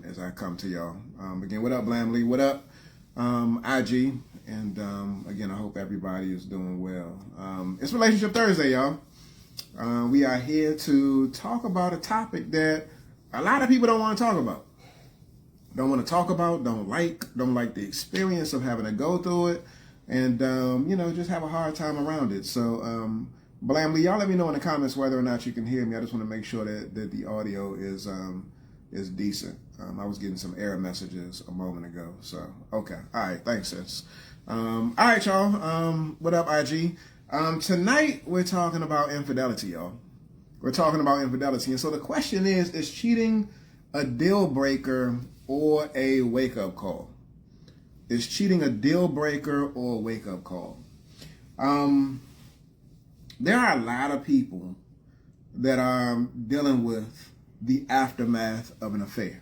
as I come to y'all. Again, what up, Blamley? What up, IG? And again, I hope everybody is doing well. It's Relationship Thursday, y'all. We are here to talk about a topic that a lot of people don't want to talk about. Don't want to talk about, don't like the experience of having to go through it, and just have a hard time around it. So Blamley, y'all let me know in the comments whether or not you can hear me. I just want to make sure that the audio is decent. I was getting some error messages a moment ago. So okay. All right, thanks, sis. All right, y'all. What up, IG? Tonight we're talking about infidelity, y'all. We're talking about infidelity. And so the question is cheating a deal breaker or a wake-up call? Is cheating a deal breaker or a wake-up call? There are a lot of people that are dealing with the aftermath of an affair.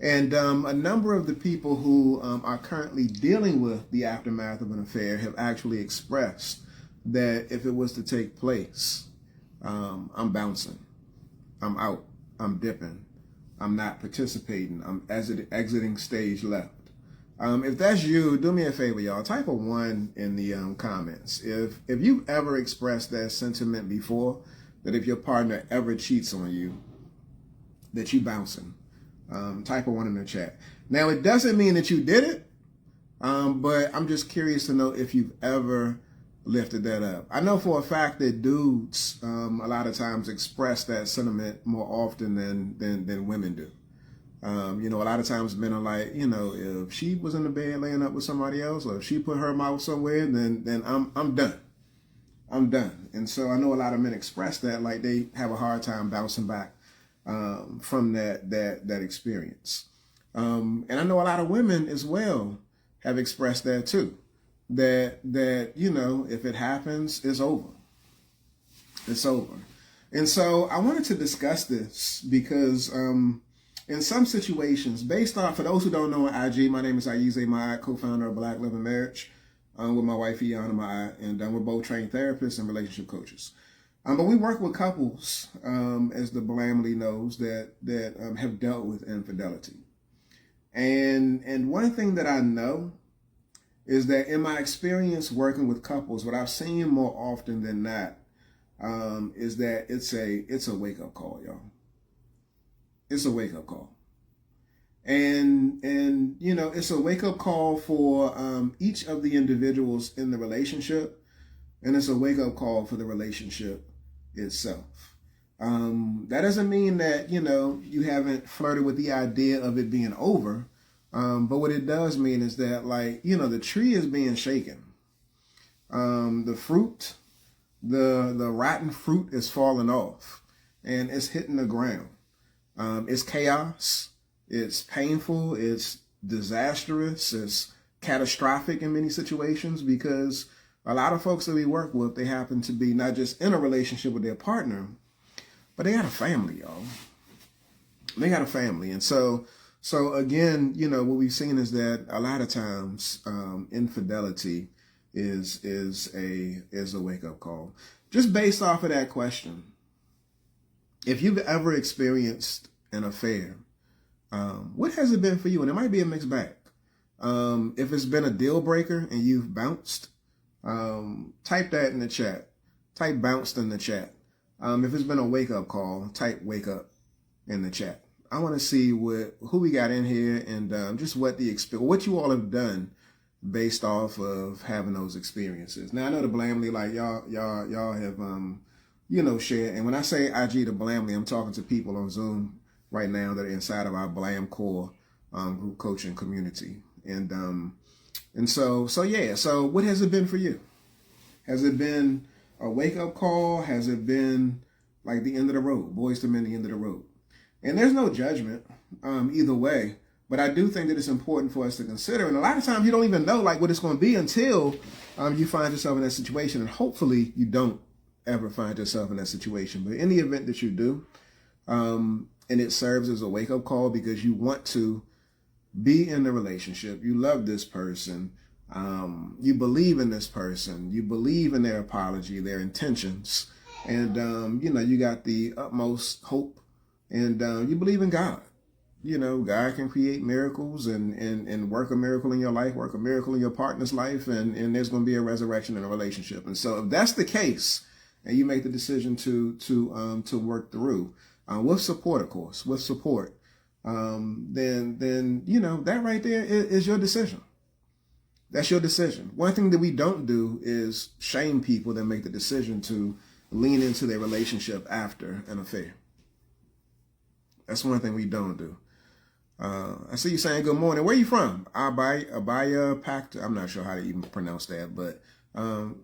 And a number of the people who are currently dealing with the aftermath of an affair have actually expressed that if it was to take place, I'm bouncing, I'm out, I'm dipping, I'm not participating, I'm exiting stage left. If that's you, do me a favor, y'all. Type a 1 in the comments. If you've ever expressed that sentiment before, that if your partner ever cheats on you, that you bouncing, type a 1 in the chat. Now, it doesn't mean that you did it, but I'm just curious to know if you've ever lifted that up. I know for a fact that dudes a lot of times express that sentiment more often than women do. A lot of times men are like, if she was in the bed laying up with somebody else, or if she put her mouth somewhere, then I'm done. I'm done. And so I know a lot of men express that, like they have a hard time bouncing back from that experience. And I know a lot of women as well have expressed that too. That if it happens, it's over. It's over. And so I wanted to discuss this because in some situations, based off, for those who don't know IG, my name is Ayize Ma'at, co-founder of Black Love and Marriage, with my wife, Iana Ma'at, and we're both trained therapists and relationship coaches. But we work with couples, as the Blamley knows, that have dealt with infidelity. And one thing that I know is that in my experience working with couples, what I've seen more often than not is that it's a wake-up call, y'all. It's a wake-up call. And it's a wake-up call for each of the individuals in the relationship, and it's a wake-up call for the relationship itself. That doesn't mean that, you haven't flirted with the idea of it being over, but what it does mean is that, the tree is being shaken. The fruit, the rotten fruit is falling off, and it's hitting the ground. It's chaos, it's painful, it's disastrous, it's catastrophic in many situations, because a lot of folks that we work with, they happen to be not just in a relationship with their partner, but they got a family, y'all. They got a family. And so again, what we've seen is that a lot of times infidelity is a wake-up call. Just based off of that question, if you've ever experienced an affair, what has it been for you? And it might be a mixed bag. If it's been a deal breaker and you've bounced, type that in the chat. Type bounced in the chat. If it's been a wake-up call, type wake up in the chat. I want to see who we got in here, and just what what you all have done based off of having those experiences. Now I know the Blamley, y'all have shared. And when I say IG to Blamley, I'm talking to people on Zoom right now that are inside of our Blam Core group coaching community. And so what has it been for you? Has it been a wake-up call? Has it been like the end of the road? Boys to Men, the end of the road. And there's no judgment either way, but I do think that it's important for us to consider. And a lot of times you don't even know what it's going to be until you find yourself in that situation. And hopefully you don't ever find yourself in that situation. But in the event that you do, and it serves as a wake-up call because you want to be in the relationship, you love this person, you believe in this person, you believe in their apology, their intentions, and you got the utmost hope, and you believe in God. God can create miracles and work a miracle in your life, work a miracle in your partner's life, and there's going to be a resurrection in a relationship. And so if that's the case, and you make the decision to work through, with support, of course, with support, then that right there is your decision. That's your decision. One thing that we don't do is shame people that make the decision to lean into their relationship after an affair. That's one thing we don't do. I see you saying good morning. Where are you from? Abaya Pact. I'm not sure how to even pronounce that, but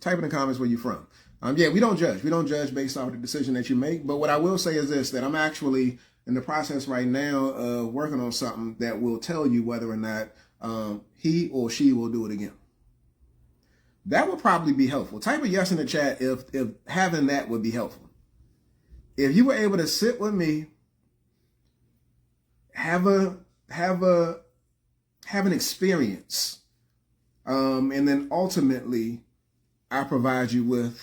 type in the comments where you're from. We don't judge. We don't judge based off the decision that you make. But what I will say is this, that I'm actually in the process right now of working on something that will tell you whether or not he or she will do it again. That would probably be helpful. Type a yes in the chat if having that would be helpful. If you were able to sit with me, have an experience, and then ultimately I provide you with,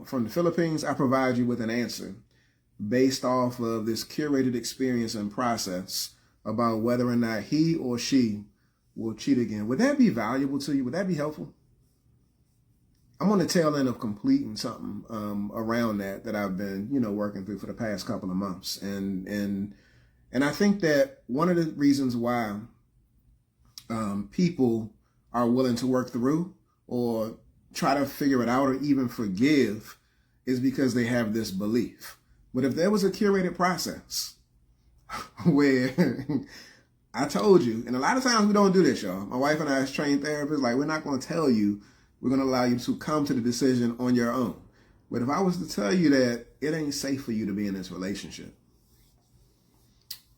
from the Philippines, I provide you with an answer based off of this curated experience and process about whether or not he or she will cheat again. Would that be valuable to you? Would that be helpful? I'm on the tail end of completing something around that I've been, working through for the past couple of months. And I think that one of the reasons why people are willing to work through or try to figure it out or even forgive is because they have this belief. But if there was a curated process where I told you, and a lot of times we don't do this, y'all. My wife and I as trained therapists, we're not going to tell you, we're going to allow you to come to the decision on your own. But if I was to tell you that it ain't safe for you to be in this relationship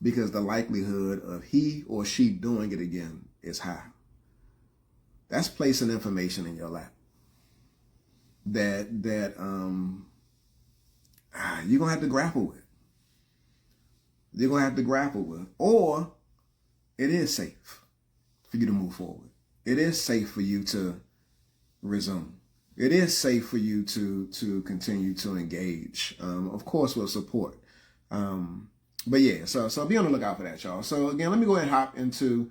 because the likelihood of he or she doing it again is high, that's placing information in your lap that you're going to have to grapple with. You're going to have to grapple with. Or it is safe for you to move forward. It is safe for you to resume. It is safe for you to continue to engage, of course, with support. But yeah, so be on the lookout for that, y'all. So again, let me go ahead and hop into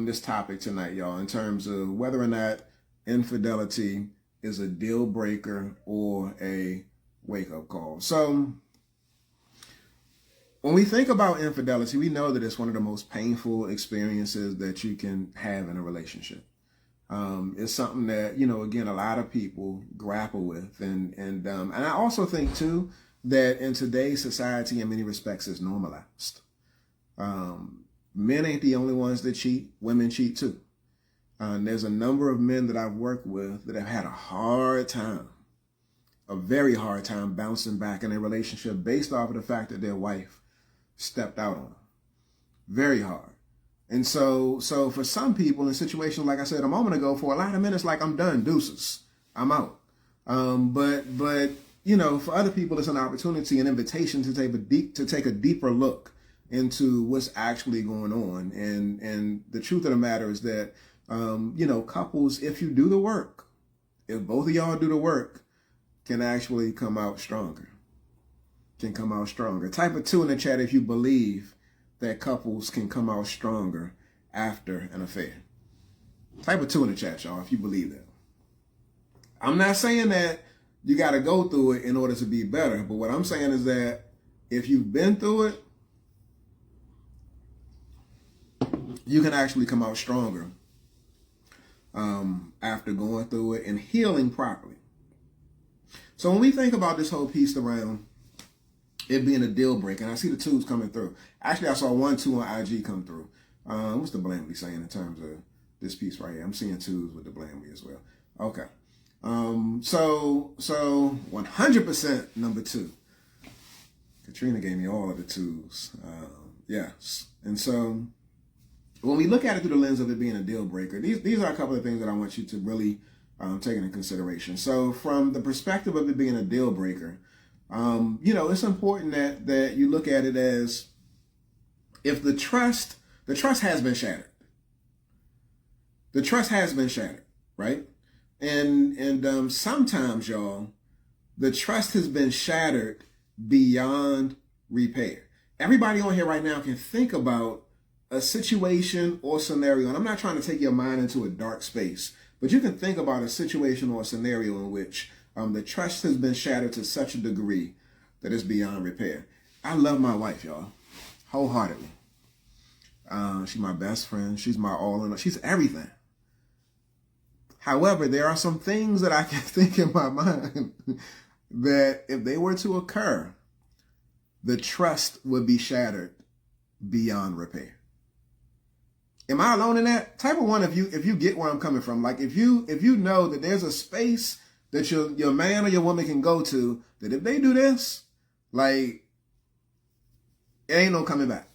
this topic tonight, y'all, in terms of whether or not infidelity is a deal breaker or a wake-up call. So when we think about infidelity, we know that it's one of the most painful experiences that you can have in a relationship. It's something that, again, a lot of people grapple with. And I also think, too, that in today's society, in many respects, is normalized. Men ain't the only ones that cheat. Women cheat, too. There's a number of men that I've worked with that have had a very hard time bouncing back in a relationship based off of the fact that their wife stepped out on them. Very hard. And so for some people in situations, like I said a moment ago, for a lot of men, it's like, I'm done, deuces, I'm out. But for other people, it's an opportunity, an invitation to take a deeper look into what's actually going on. And the truth of the matter is that, couples, if you do the work, if both of y'all do the work, can actually come out stronger. Type a 2 in the chat if you believe that couples can come out stronger after an affair. Type a 2 in the chat, y'all, if you believe that. I'm not saying that you got to go through it in order to be better, but what I'm saying is that if you've been through it, you can actually come out stronger after going through it and healing properly. So when we think about this whole piece around it being a deal breaker, and I see the 2s coming through. Actually, I saw 1 2 on IG come through. What's the Blamley saying in terms of this piece right here? I'm seeing 2s with the Blamley as well. Okay. So 100% number 2. Katrina gave me all of the 2s. Yes. And so when we look at it through the lens of it being a deal breaker, these are a couple of things that I want you to really take into consideration. So from the perspective of it being a deal breaker, it's important that you look at it as if the trust has been shattered. The trust has been shattered, right? And sometimes, y'all, the trust has been shattered beyond repair. Everybody on here right now can think about a situation or scenario, and I'm not trying to take your mind into a dark space, but you can think about a situation or a scenario in which the trust has been shattered to such a degree that it's beyond repair. I love my wife, y'all, wholeheartedly. She's my best friend. She's my all in all. She's everything. However, there are some things that I can think in my mind that if they were to occur, the trust would be shattered beyond repair. Am I alone in that? Type of one, if you get where I'm coming from, like if you know that there's a space that your man or your woman can go to, that if they do this, like, it ain't no coming back.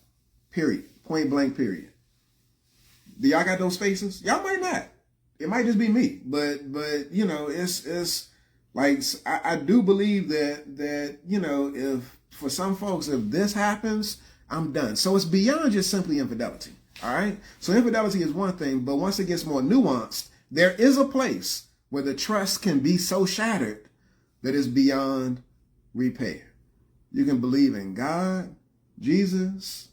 Period. Point blank, period. Do y'all got those spaces? Y'all might not. It might just be me. But you know, it's like, I do believe that, you know, if for some folks, if this happens, I'm done. So it's beyond just simply infidelity. All right. So infidelity is one thing, but once it gets more nuanced, there is a place where the trust can be so shattered that it's beyond repair. You can believe in God, Jesus,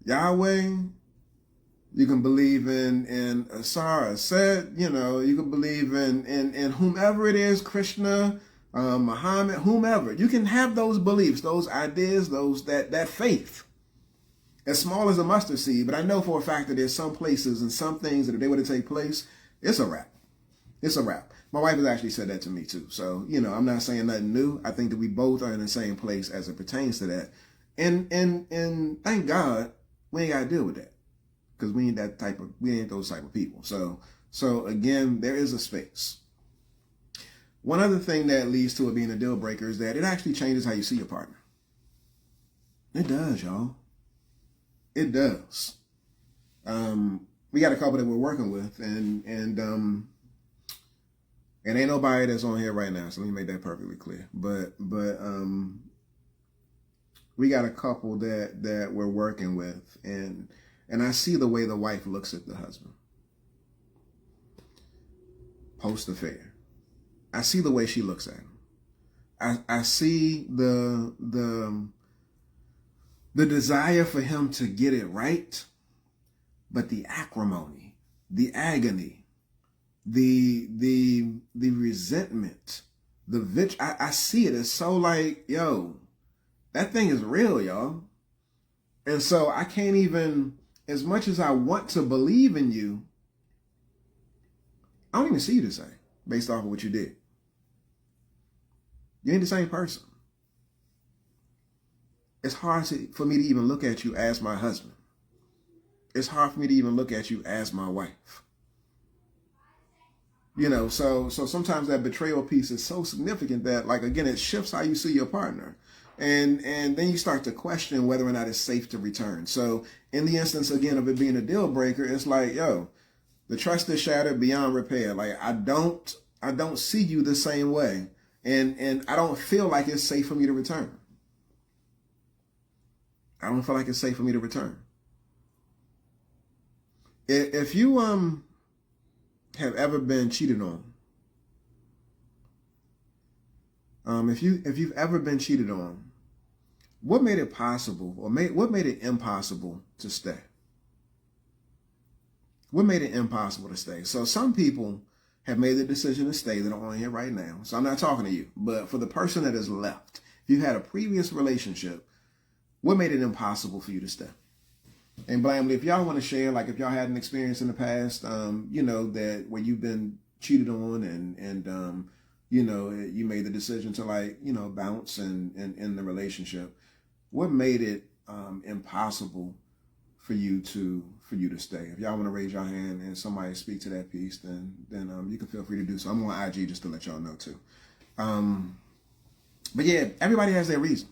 Yahweh. You can believe in Asar, Aset, you know, you can believe in whomever it is, Krishna, Muhammad, whomever. You can have those beliefs, those ideas, that faith. As small as a mustard seed, but I know for a fact that there's some places and some things that if they were to take place, it's a wrap. It's a wrap. My wife has actually said that to me too. So, you know, I'm not saying nothing new. I think that we both are in the same place as it pertains to that. And thank God we ain't got to deal with that, because we ain't those type of people. So again, there is a space. One other thing that leads to it being a deal breaker is that it actually changes how you see your partner. It does, y'all. It does. We got a couple that we're working with, and ain't nobody that's on here right now, so let me make that perfectly clear. But we got a couple that we're working with, and I see the way the wife looks at the husband post affair. I see the way she looks at him. I see the desire for him to get it right, but the acrimony, the agony, the resentment, I see it as so like, yo, that thing is real, y'all. And so I can't even, as much as I want to believe in you, I don't even see you the same based off of what you did. You ain't the same person. It's hard for me to even look at you as my husband. It's hard for me to even look at you as my wife. You know, so sometimes that betrayal piece is so significant that, like, again, it shifts how you see your partner. And then you start to question whether or not it's safe to return. So in the instance, again, of it being a deal breaker, it's like, yo, the trust is shattered beyond repair. Like, I don't see you the same way. And I don't feel like it's safe for me to return. I don't feel like it's safe for me to return. If you have ever been cheated on, if you've ever been cheated on, what made it possible, or what made it impossible to stay? What made it impossible to stay? So some people have made the decision to stay that are on here right now. So I'm not talking to you, but for the person that has left, if you had a previous relationship, what made it impossible for you to stay? And Blamely, if y'all want to share, like if y'all had an experience in the past, you know, that where you've been cheated on and you know, you made the decision to, like, you know, bounce and in the relationship, what made it impossible for you to stay? If y'all want to raise your hand and somebody speak to that piece, then you can feel free to do so. I'm on IG just to let y'all know too. But yeah, everybody has their reason.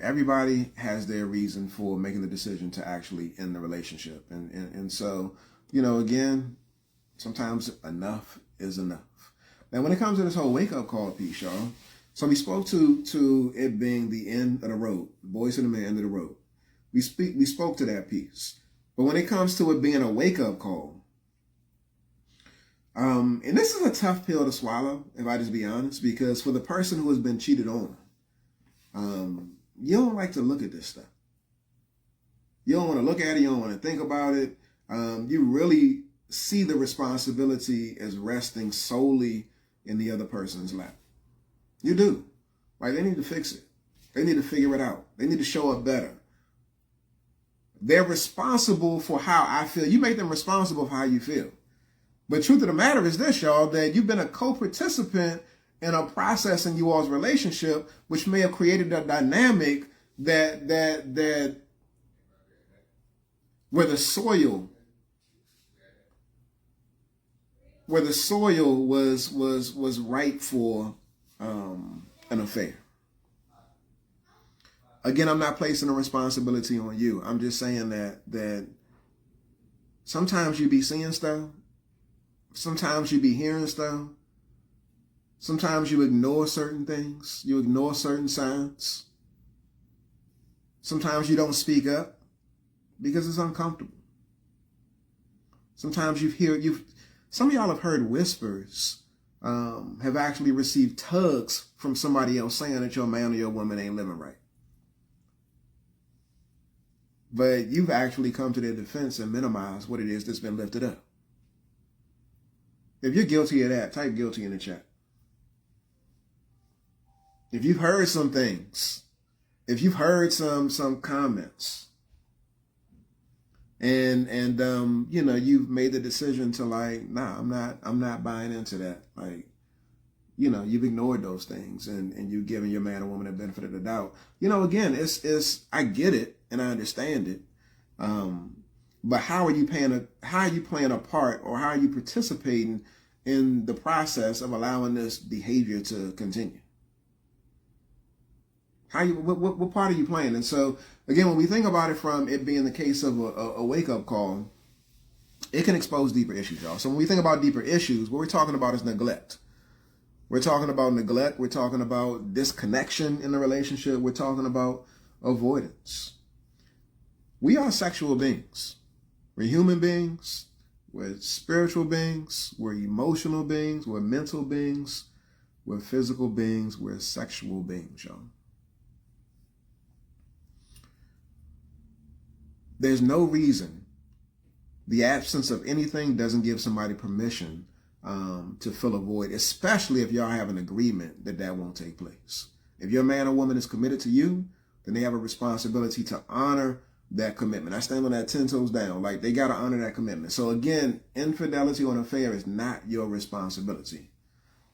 Everybody has their reason for making the decision to actually end the relationship. And so, you know, again, sometimes enough is enough. Now, when it comes to this whole wake up call piece, y'all, so we spoke to it being the end of the road, boys and the man, end of the road. We spoke to that piece. But when it comes to it being a wake up call, and this is a tough pill to swallow, if I just be honest, because for the person who has been cheated on, you don't like to look at this stuff. You don't want to look at it. You don't want to think about it. You really see the responsibility as resting solely in the other person's lap. You do. Like, they need to fix it. They need to figure it out. They need to show up better. They're responsible for how I feel. You make them responsible for how you feel. But truth of the matter is this, y'all, that you've been a co-participant in a process in you all's relationship, which may have created a dynamic that where the soil was ripe for an affair. Again, I'm not placing a responsibility on you. I'm just saying that sometimes you be seeing stuff. Sometimes you be hearing stuff. Sometimes you ignore certain things. You ignore certain signs. Sometimes you don't speak up because it's uncomfortable. Sometimes some of y'all have heard whispers, have actually received tugs from somebody else saying that your man or your woman ain't living right. But you've actually come to their defense and minimized what it is that's been lifted up. If you're guilty of that, type guilty in the chat. If you've heard some things, if you've heard some comments, and you've made the decision to like, nah, I'm not buying into that. Like, you've ignored those things and you've given your man or woman the benefit of the doubt. Again, it's I get it and I understand it. But how are you playing a part, or how are you participating in the process of allowing this behavior to continue? What part are you playing? And so, again, when we think about it from it being the case of a wake-up call, it can expose deeper issues, y'all. So when we think about deeper issues, what we're talking about is neglect. We're talking about neglect. We're talking about disconnection in the relationship. We're talking about avoidance. We are sexual beings. We're human beings. We're spiritual beings. We're emotional beings. We're mental beings. We're physical beings. We're sexual beings, y'all. There's no reason the absence of anything doesn't give somebody permission to fill a void, especially if y'all have an agreement that won't take place. If your man or woman is committed to you, then they have a responsibility to honor that commitment. I stand on that 10 toes down. Like, they got to honor that commitment. So again, infidelity or an affair is not your responsibility.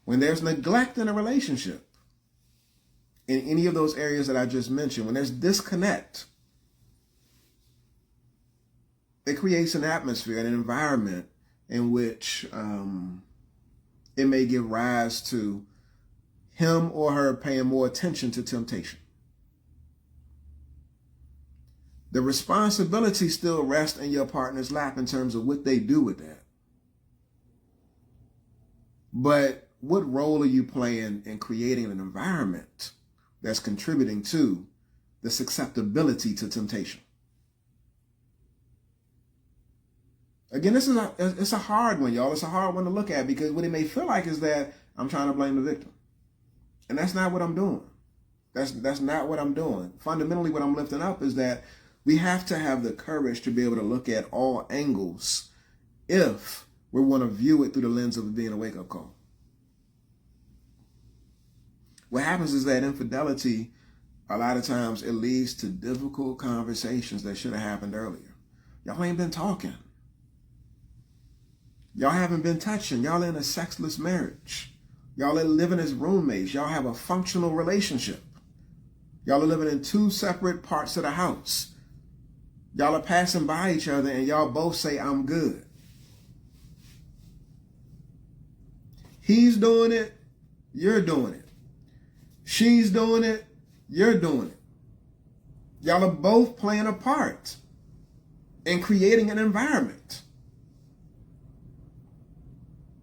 When there's neglect in a relationship, in any of those areas that I just mentioned, when there's disconnect, it creates an atmosphere and an environment in which it may give rise to him or her paying more attention to temptation. The responsibility still rests in your partner's lap in terms of what they do with that. But what role are you playing in creating an environment that's contributing to the susceptibility to temptation? Again, it's a hard one, y'all. It's a hard one to look at, because what it may feel like is that I'm trying to blame the victim. And that's not what I'm doing. That's not what I'm doing. Fundamentally, what I'm lifting up is that we have to have the courage to be able to look at all angles if we want to view it through the lens of it being a wake-up call. What happens is that infidelity, a lot of times, it leads to difficult conversations that should have happened earlier. Y'all ain't been talking. Y'all haven't been touching. Y'all in a sexless marriage. Y'all are living as roommates. Y'all have a functional relationship. Y'all are living in two separate parts of the house. Y'all are passing by each other and y'all both say, I'm good. He's doing it. You're doing it. She's doing it. You're doing it. Y'all are both playing a part in creating an environment.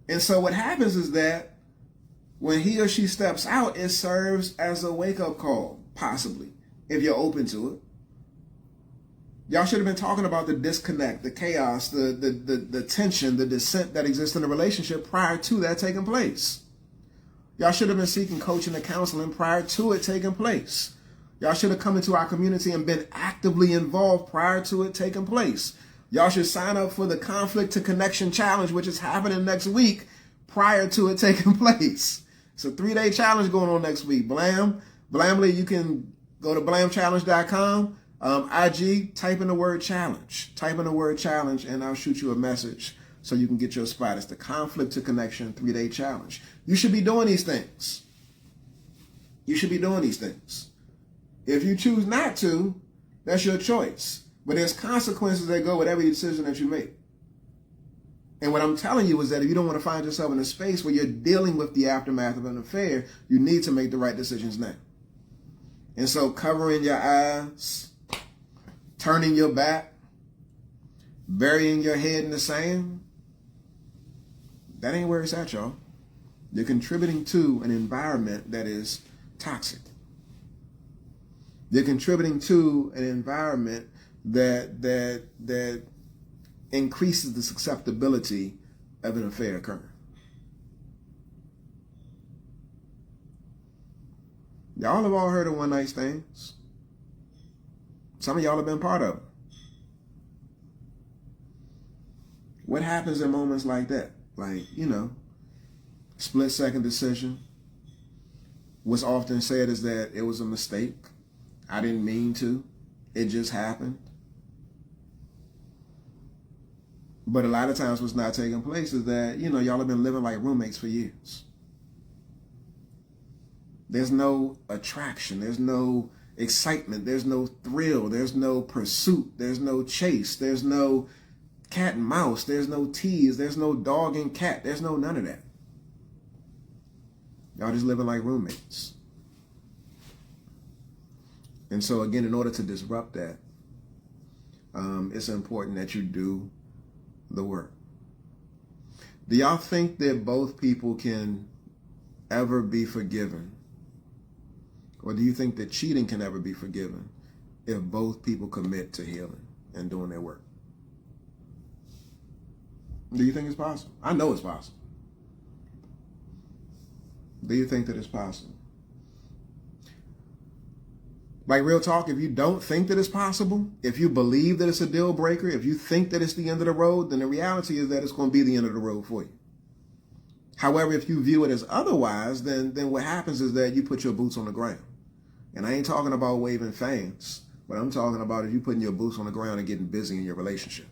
And so what happens is that when he or she steps out, it serves as a wake-up call, possibly, if you're open to it. Y'all should have been talking about the disconnect, the chaos, the tension, the dissent that exists in the relationship prior to that taking place. Y'all should have been seeking coaching and counseling prior to it taking place. Y'all should have come into our community and been actively involved prior to it taking place. Y'all should sign up for the Conflict to Connection Challenge, which is happening next week prior to it taking place. It's a 3-day challenge going on next week. Blamly, you can go to blamchallenge.com. IG, type in the word challenge. Type in the word challenge and I'll shoot you a message so you can get your spot. It's the Conflict to Connection 3-day challenge. You should be doing these things. You should be doing these things. If you choose not to, that's your choice. But there's consequences that go with every decision that you make. And what I'm telling you is that if you don't want to find yourself in a space where you're dealing with the aftermath of an affair, you need to make the right decisions now. And so covering your eyes, turning your back, burying your head in the sand, that ain't where it's at, y'all. You're contributing to an environment that is toxic. You're contributing to an environment that increases the susceptibility of an affair occurring. Y'all have all heard of one night stands. Some of y'all have been part of it. What happens in moments like that? Like, split-second decision. What's often said is that it was a mistake. I didn't mean to. It just happened. But a lot of times what's not taking place is that, y'all have been living like roommates for years. There's no attraction. There's no excitement. There's no thrill. There's no pursuit. There's no chase. There's no cat and mouse. There's no tease. There's no dog and cat. There's no none of that. Y'all just living like roommates. And so again, in order to disrupt that, it's important that you do the work. Do y'all think that both people can ever be forgiven? Or do you think that cheating can ever be forgiven if both people commit to healing and doing their work? Do you think it's possible? I know it's possible. Do you think that it's possible? Like, real talk, if you don't think that it's possible, if you believe that it's a deal breaker, if you think that it's the end of the road, then the reality is that it's going to be the end of the road for you. However, if you view it as otherwise, then what happens is that you put your boots on the ground. And I ain't talking about waving fans. What I'm talking about is you putting your boots on the ground and getting busy in your relationship.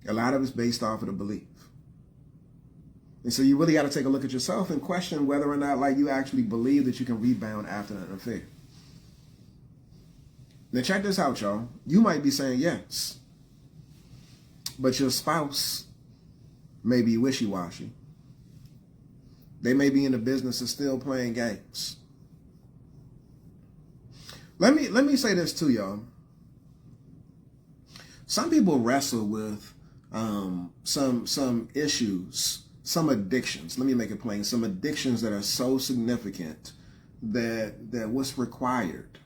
A lot of it's based off of the belief. And so you really got to take a look at yourself and question whether or not, like, you actually believe that you can rebound after an affair. Now check this out, y'all. You might be saying yes, but your spouse may be wishy-washy. They may be in the business of still playing games. Let me say this too, y'all. Some people wrestle with some issues. Some addictions, let me make it plain, some addictions that are so significant that what's required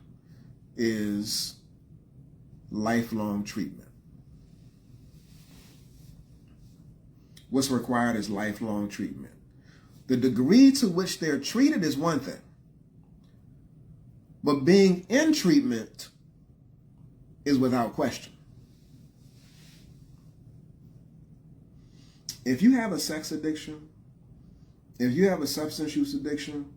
is lifelong treatment. What's required is lifelong treatment. The degree to which they're treated is one thing, but being in treatment is without question. If you have a sex addiction, if you have a substance use addiction,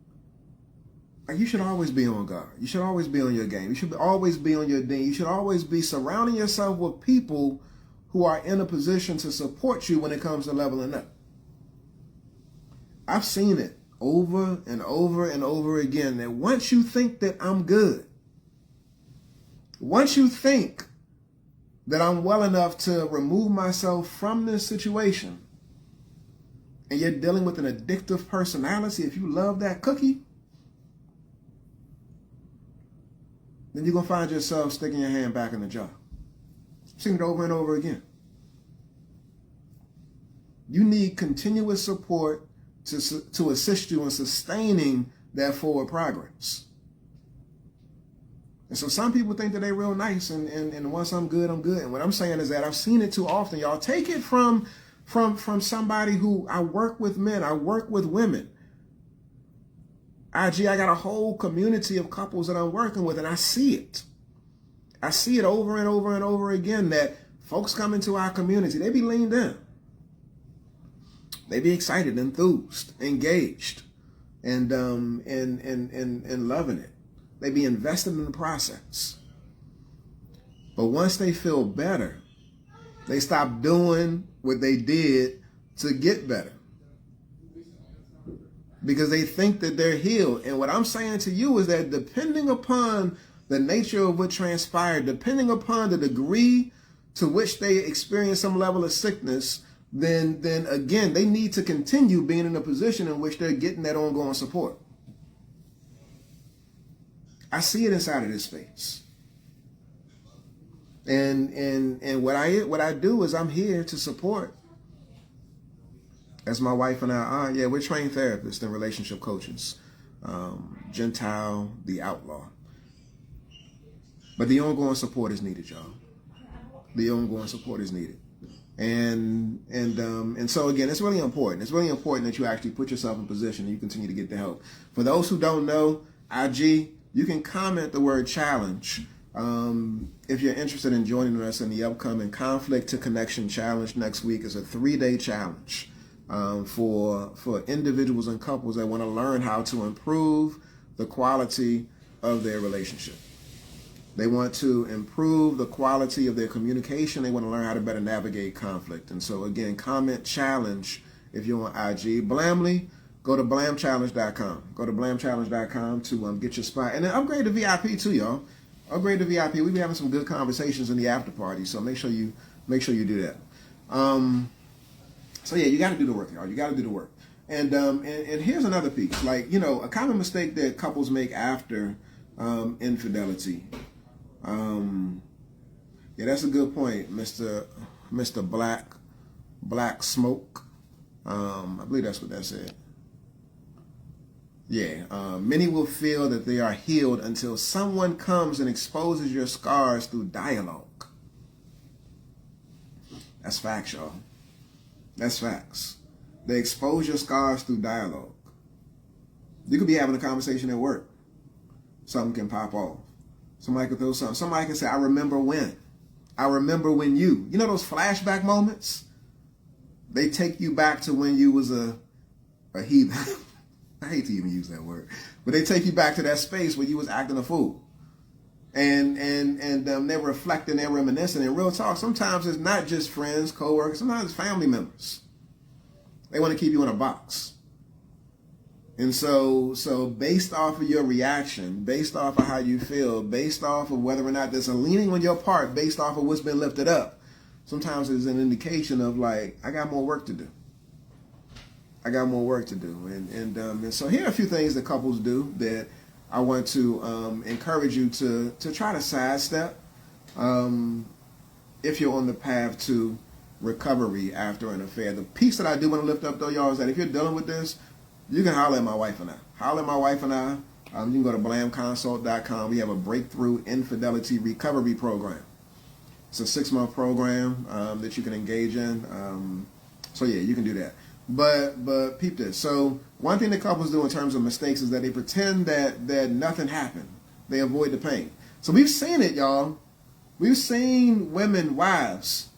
you should always be on guard. You should always be on your game. You should always be on your ding. You should always be surrounding yourself with people who are in a position to support you when it comes to leveling up. I've seen it over and over and over again that once you think that I'm good, once you think that I'm well enough to remove myself from this situation, and you're dealing with an addictive personality, if you love that cookie, then you're going to find yourself sticking your hand back in the jar. I've seen it over and over again. You need continuous support to assist you in sustaining that forward progress. And so some people think that they're real nice and once I'm good, I'm good. And what I'm saying is that I've seen it too often, y'all. Take it from somebody who, I work with men, I work with women. IG, I got a whole community of couples that I'm working with, and I see it. I see it over and over and over again that folks come into our community, they be leaned in. They be excited, enthused, engaged, and loving it. They be invested in the process. But once they feel better, they stop doing what they did to get better. Because they think that they're healed. And what I'm saying to you is that depending upon the nature of what transpired, depending upon the degree to which they experience some level of sickness, then again, they need to continue being in a position in which they're getting that ongoing support. I see it inside of this space. And what I do is I'm here to support. As my wife and I are, yeah, we're trained therapists and relationship coaches. Gentile, the outlaw. But the ongoing support is needed, y'all. The ongoing support is needed. And so again, it's really important. It's really important that you actually put yourself in position and you continue to get the help. For those who don't know, IG, you can comment the word challenge. If you're interested in joining us in the upcoming Conflict to Connection Challenge next week, it's a 3-day challenge. For individuals and couples that want to learn how to improve the quality of their relationship. They want to improve the quality of their communication. They want to learn how to better navigate conflict. And so again, comment challenge if you're on IG. Blamly, go to blamchallenge.com. Go to blamchallenge.com to get your spot. And then upgrade to VIP too, y'all. Upgrade to VIP. We've been having some good conversations in the after party, so make sure you do that. So yeah, you got to do the work, y'all. You got to do the work. And here's another piece. Like, a common mistake that couples make after infidelity. Yeah, that's a good point, Mr. Black Smoke. I believe that's what that said. Yeah, many will feel that they are healed until someone comes and exposes your scars through dialogue. That's facts, y'all. That's facts. They expose your scars through dialogue. You could be having a conversation at work. Something can pop off. Somebody could throw something. Somebody can say, I remember when. I remember when you. You know those flashback moments? They take you back to when you was a heathen. I hate to even use that word. But they take you back to that space where you was acting a fool. And they're reflecting, they're reminiscing. And real talk, sometimes it's not just friends, co-workers, sometimes it's family members. They want to keep you in a box. And so based off of your reaction, based off of how you feel, based off of whether or not there's a leaning on your part, based off of what's been lifted up, sometimes it's an indication of like, I got more work to do. I got more work to do. And so here are a few things that couples do that I want to encourage you to try to sidestep if you're on the path to recovery after an affair. The piece that I do want to lift up, though, y'all, is that if you're dealing with this, you can holler at my wife and I. Holler at my wife and I. You can go to blamconsult.com. We have a breakthrough infidelity recovery program. It's a 6-month program that you can engage in. So, yeah, you can do that. But peep this. So one thing that couples do in terms of mistakes is that they pretend that nothing happened. They avoid the pain. So we've seen it, y'all. We've seen women, wives,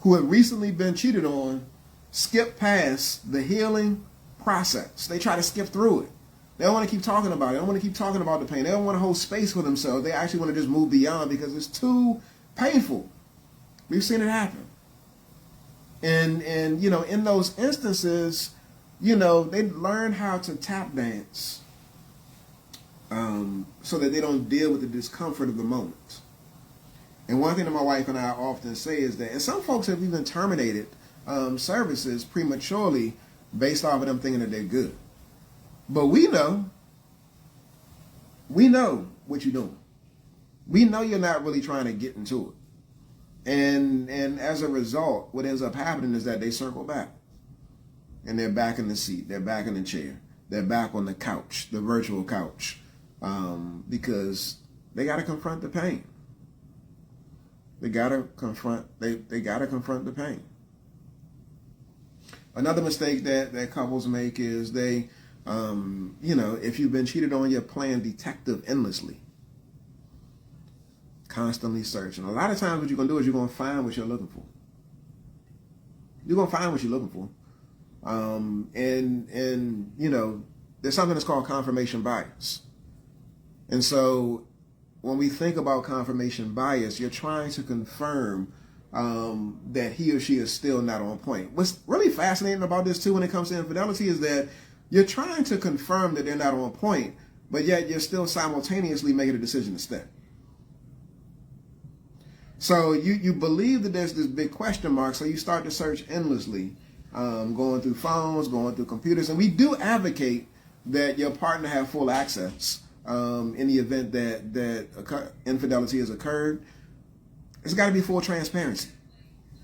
who have recently been cheated on, skip past the healing process. They try to skip through it. They don't want to keep talking about it. They don't want to keep talking about the pain. They don't want to hold space for themselves. They actually want to just move beyond because it's too painful. We've seen it happen. And in those instances, they learn how to tap dance so that they don't deal with the discomfort of the moment. And one thing that my wife and I often say is that, and some folks have even terminated services prematurely based off of them thinking that they're good. But we know what you're doing. We know you're not really trying to get into it. And as a result, what ends up happening is that they circle back. And they're back in the seat. They're back in the chair. They're back on the couch, the virtual couch, because they got to confront the pain. They got to confront the pain. Another mistake that couples make is they If you've been cheated on, you're playing detective endlessly, constantly searching. A lot of times what you're going to do is you're going to find what you're looking for. You're going to find what you're looking for. There's something that's called confirmation bias. And so when we think about confirmation bias, you're trying to confirm that he or she is still not on point. What's really fascinating about this too when it comes to infidelity is that you're trying to confirm that they're not on point, but yet you're still simultaneously making a decision to stay. So you believe that there's this big question mark, so you start to search endlessly, going through phones, going through computers, and we do advocate that your partner have full access in the event that infidelity has occurred. It's got to be full transparency.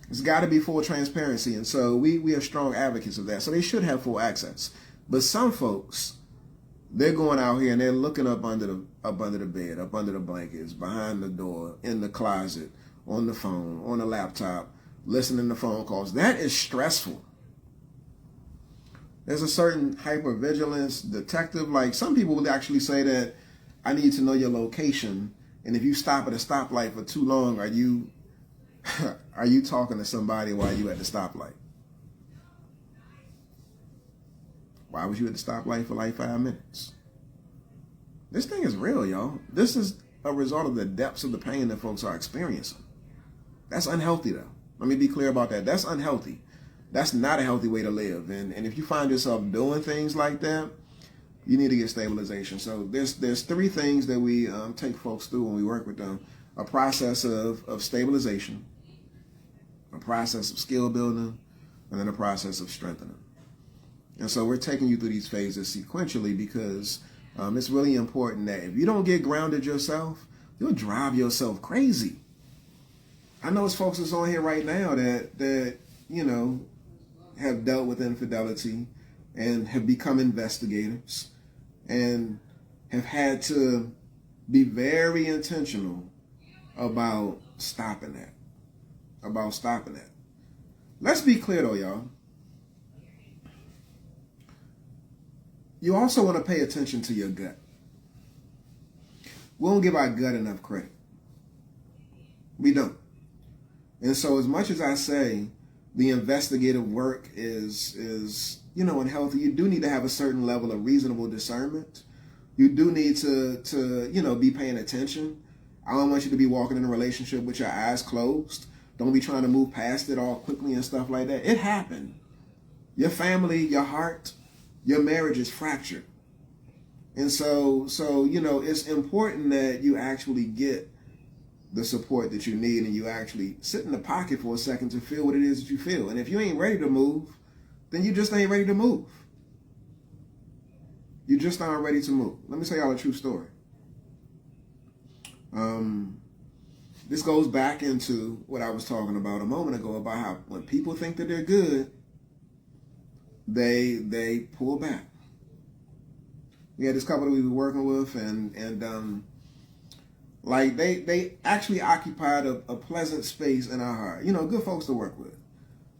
It's got to be full transparency, and so we are strong advocates of that. So they should have full access. But some folks, they're going out here and they're looking up under the bed, up under the blankets, behind the door, in the closet, on the phone, on the laptop, listening to phone calls. That is stressful. There's a certain hypervigilance detective. Like some people would actually say that I need to know your location, and if you stop at a stoplight for too long, are you talking to somebody while you at the stoplight? Why was you at the stoplight for like 5 minutes? This thing is real, y'all. This is a result of the depths of the pain that folks are experiencing. That's unhealthy, though. Let me be clear about that. That's unhealthy. That's not a healthy way to live. And if you find yourself doing things like that, you need to get stabilization. So there's 3 things that we take folks through when we work with them. A process of stabilization, a process of skill building, and then a process of strengthening. And so we're taking you through these phases sequentially because it's really important that if you don't get grounded yourself, you'll drive yourself crazy. I know it's folks that's on here right now that have dealt with infidelity and have become investigators and have had to be very intentional about stopping that. Let's be clear though, y'all. You also want to pay attention to your gut. We don't give our gut enough credit. We don't. And so as much as I say the investigative work is unhealthy, you do need to have a certain level of reasonable discernment. You do need to be paying attention. I don't want you to be walking in a relationship with your eyes closed. Don't be trying to move past it all quickly and stuff like that. It happened. Your family, your heart, your marriage is fractured. And so it's important that you actually get the support that you need and you actually sit in the pocket for a second to feel what it is that you feel. And if you ain't ready to move, then you just ain't ready to move. You just aren't ready to move. Let me tell y'all a true story. This goes back into what I was talking about a moment ago about how when people think that they're good, they pull back. We had this couple that we were working with, and they actually occupied a pleasant space in our heart. Good folks to work with,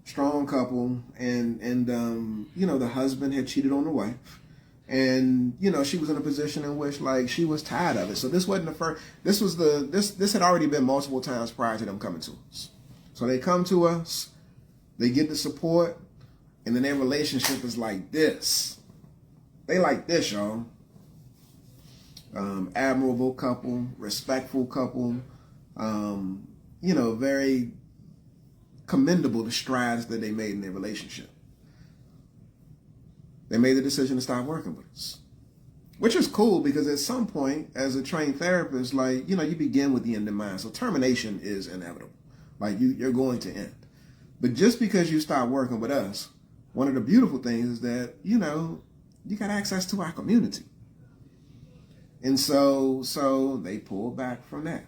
strong couple, and the husband had cheated on the wife, and she was in a position in which she was tired of it. So this wasn't the first. This had already been multiple times prior to them coming to us. So they come to us, they get the support. And then their relationship is like this. They like this, y'all. Admirable couple, respectful couple. Very commendable the strides that they made in their relationship. They made the decision to stop working with us. Which is cool because at some point, as a trained therapist, you begin with the end in mind. So termination is inevitable. You're going to end. But just because you stop working with us, one of the beautiful things is that, you got access to our community. And so they pulled back from that.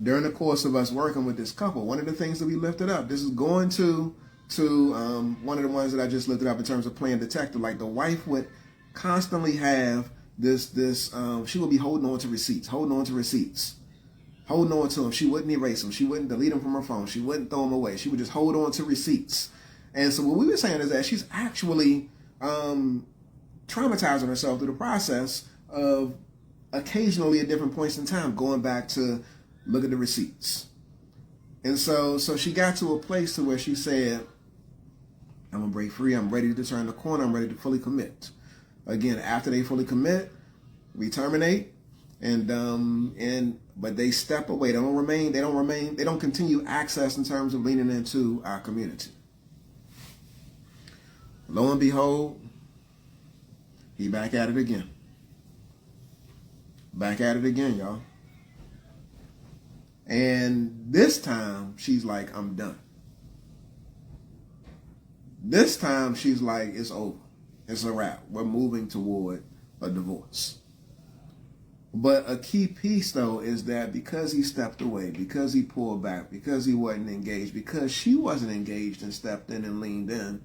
During the course of us working with this couple, one of the things that we lifted up, this is going to one of the ones that I just lifted up in terms of playing detective. Like the wife would constantly have this she would be holding on to receipts, holding on to them. She wouldn't erase them. She wouldn't delete them from her phone. She wouldn't throw them away. She would just hold on to receipts. And so what we were saying is that she's actually traumatizing herself through the process of occasionally at different points in time going back to look at the receipts. And so she got to a place to where she said, I'm going to break free. I'm ready to turn the corner. I'm ready to fully commit. Again, after they fully commit, we terminate, but they step away. They don't continue access in terms of leaning into our community. Lo and behold, he back at it again. Back at it again, y'all. And this time, she's like, I'm done. This time, she's like, it's over. It's a wrap. We're moving toward a divorce. But a key piece, though, is that because he stepped away, because he pulled back, because he wasn't engaged, because she wasn't engaged and stepped in and leaned in,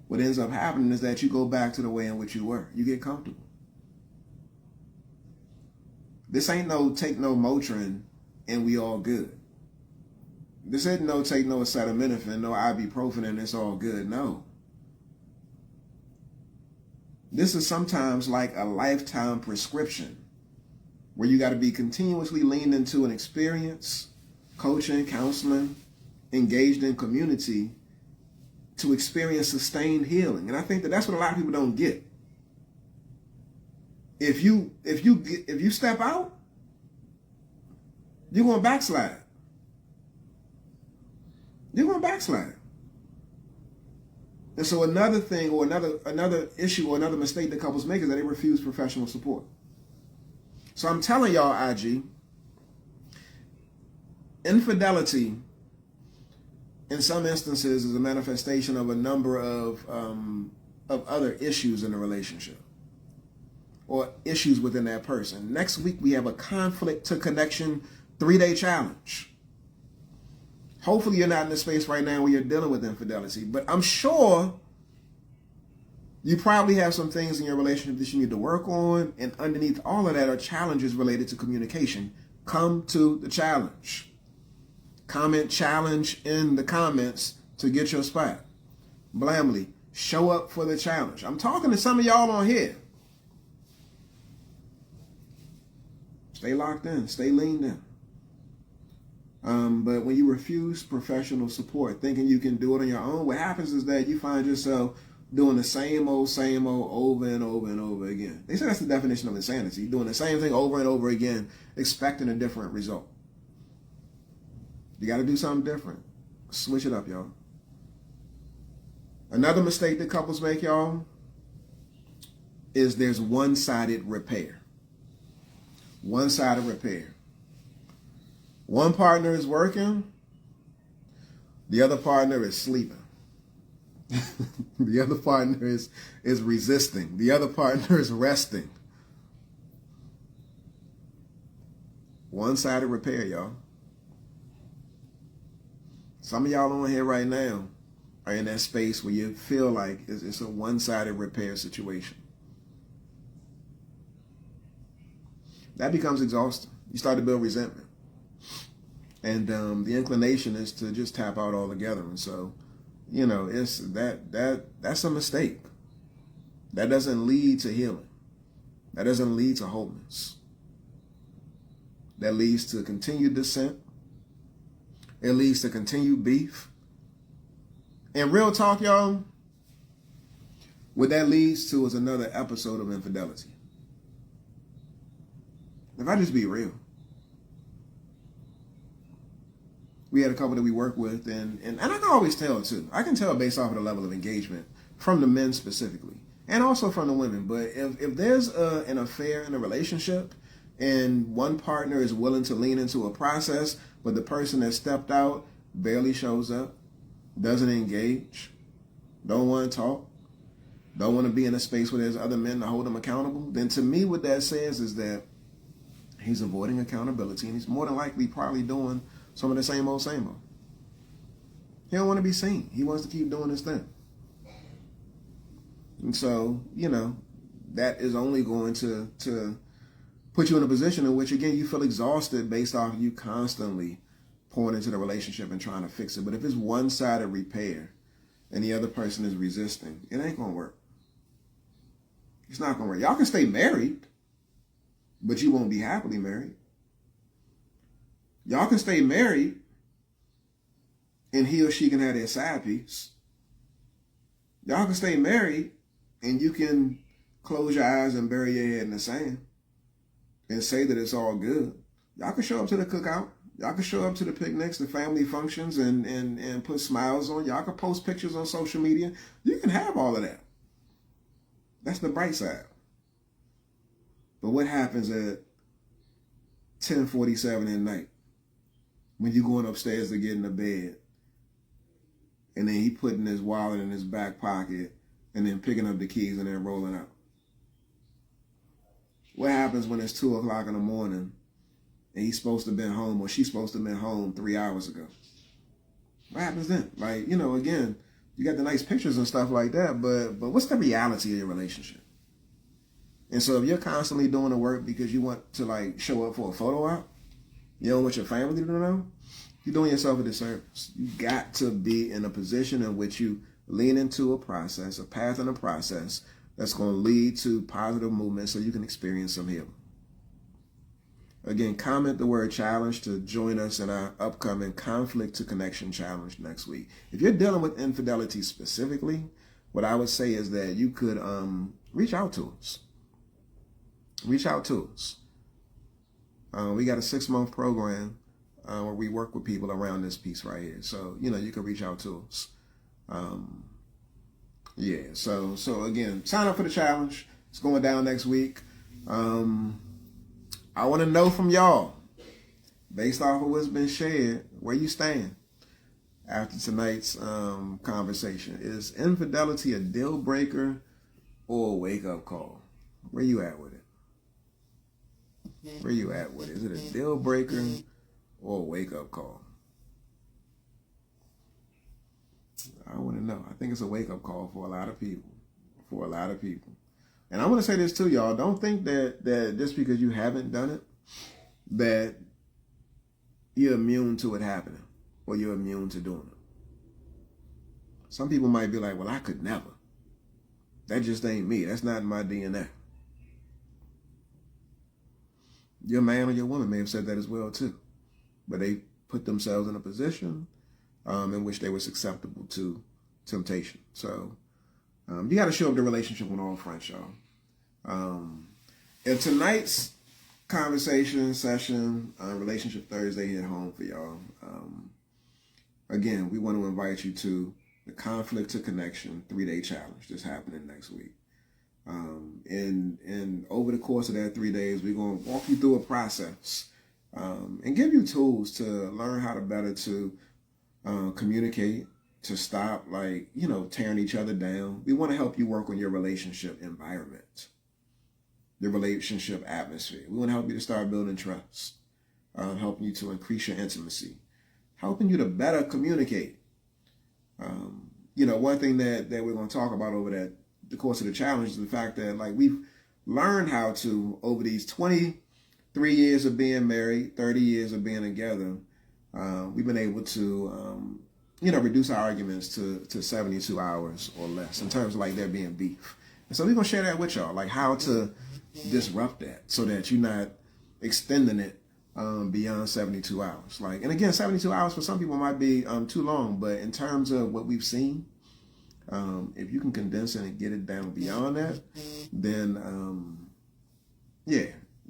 what ends up happening is that you go back to the way in which you were. You get comfortable. This ain't no take no Motrin and we all good. This ain't no take no acetaminophen, no ibuprofen and it's all good. No. This is sometimes like a lifetime prescription where you got to be continuously leaned into an experience, coaching, counseling, engaged in community to experience sustained healing. And I think that that's what a lot of people don't get. If you step out, you're going to backslide. You're going to backslide. And so another thing or another issue or another mistake that couples make is that they refuse professional support. So I'm telling y'all, IG, infidelity in some instances is a manifestation of a number of other issues in the relationship or issues within that person. Next week, we have a conflict to connection 3-day challenge. Hopefully you're not in a space right now where you're dealing with infidelity, but I'm sure you probably have some things in your relationship that you need to work on, and underneath all of that are challenges related to communication. Come to the challenge. Comment challenge in the comments to get your spot. Blamley, show up for the challenge. I'm talking to some of y'all on here. Stay locked in. Stay leaned in. But when you refuse professional support, thinking you can do it on your own, what happens is that you find yourself doing the same old over and over and over again. They say that's the definition of insanity. Doing the same thing over and over again, expecting a different result. You got to do something different. Switch it up, y'all. Another mistake that couples make, y'all, is there's one-sided repair. One-sided repair. One partner is working, the other partner is sleeping. The other partner is resisting. The other partner is resting. One-sided repair, y'all. Some of y'all on here right now are in that space where you feel like it's a one-sided repair situation. That becomes exhausting. You start to build resentment. And the inclination is to just tap out altogether. And so, it's that's a mistake. That doesn't lead to healing. That doesn't lead to wholeness. That leads to continued dissent. It leads to continued beef. And real talk, y'all, what that leads to is another episode of infidelity. If I just be real. We had a couple that we work with, and I can always tell, too. I can tell based off of the level of engagement from the men specifically, and also from the women. But if there's an affair in a relationship and one partner is willing to lean into a process, but the person that stepped out barely shows up, doesn't engage, don't want to talk, don't want to be in a space where there's other men to hold them accountable, then to me what that says is that he's avoiding accountability, and he's more than likely probably doing some of the same old. He don't want to be seen. He wants to keep doing his thing. And so, that is only going to put you in a position in which, again, you feel exhausted based off you constantly pouring into the relationship and trying to fix it. But if it's one-sided repair, and the other person is resisting, it ain't gonna work. It's not gonna work. Y'all can stay married, but you won't be happily married. Y'all can stay married, and he or she can have their side piece. Y'all can stay married, and you can close your eyes and bury your head in the sand and say that it's all good. Y'all can show up to the cookout. Y'all can show up to the picnics, the family functions, and put smiles on. Y'all can post pictures on social media. You can have all of that. That's the bright side. But what happens at 10:47 at night when you're going upstairs to get in the bed, and then he putting his wallet in his back pocket and then picking up the keys and then rolling out? What happens when it's 2 o'clock in the morning and he's supposed to have been home, or she's supposed to have been home 3 hours ago? What happens then? Like, again, you got the nice pictures and stuff like that, but what's the reality of your relationship? And so if you're constantly doing the work because you want to like show up for a photo op, you don't want your family to know, you're doing yourself a disservice. You got to be in a position in which you lean into a process, a path and a process that's going to lead to positive movement so you can experience some healing. Again, comment the word challenge to join us in our upcoming Conflict to Connection Challenge next week. If you're dealing with infidelity specifically, what I would say is that you could reach out to us. Reach out to us. We got a 6-month program where we work with people around this piece right here. So, you can reach out to us. So again, sign up for the challenge. It's going down next week. I want to know from y'all, based off of what's been shared, where you stand after tonight's conversation. Is infidelity a deal breaker or a wake-up call? Where you at with it? Where you at with it? Is it a deal breaker or a wake-up call? I want to know. I think it's a wake-up call for a lot of people. And I want to say this too, y'all. Don't think that just because you haven't done it, that you're immune to it happening or you're immune to doing it. Some people might be like, well, I could never. That just ain't me. That's not in my DNA. Your man or your woman may have said that as well too. But they put themselves in a position in which they were susceptible to temptation. So you got to show up the relationship on all fronts, y'all. And tonight's conversation session, Relationship Thursday hit home for y'all. Again, we want to invite you to the Conflict to Connection 3-day challenge that's happening next week. And over the course of that 3 days, we're going to walk you through a process and give you tools to learn how to better to communicate, to stop tearing each other down. We want to help you work on your relationship environment, the relationship atmosphere. We want to help you to start building trust, helping you to increase your intimacy, helping you to better communicate. One thing that we're going to talk about over the course of the challenge is the fact that we've learned how to, over these 23 years of being married, 30 years of being together, we've been able to reduce our arguments to 72 hours or less in terms of there being beef. And so we're going to share that with y'all, how to disrupt that so that you're not extending it beyond 72 hours. And again, 72 hours for some people might be too long, but in terms of what we've seen, if you can condense it and get it down beyond that, then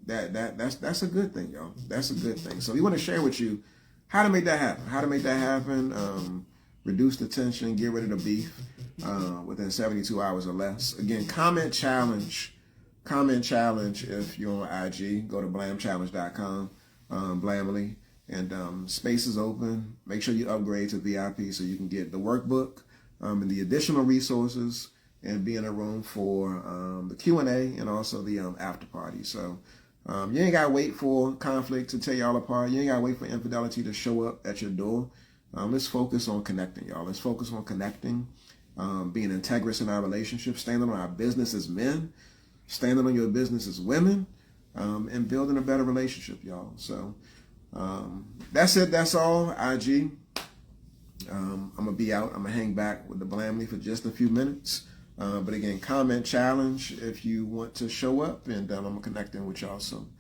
that's a good thing, y'all. That's a good thing. So we want to share with you how to make that happen. Reduce the tension, get rid of the beef within 72 hours or less. Again, comment challenge if you're on IG. Go to blamchallenge.com, Blamily, and space is open. Make sure you upgrade to VIP so you can get the workbook and the additional resources and be in a room for the Q&A and also the after party. So you ain't got to wait for conflict to tear y'all apart. You ain't got to wait for infidelity to show up at your door. Let's focus on connecting, y'all. Let's focus on connecting, being integrous in our relationship, standing on our business as men, standing on your business as women, and building a better relationship, y'all. So that's it. That's all. IG. I'm going to be out. I'm going to hang back with the Blamley for just a few minutes. But again, comment challenge if you want to show up, and I'm connecting with y'all soon.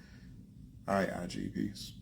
All right, IG, peace.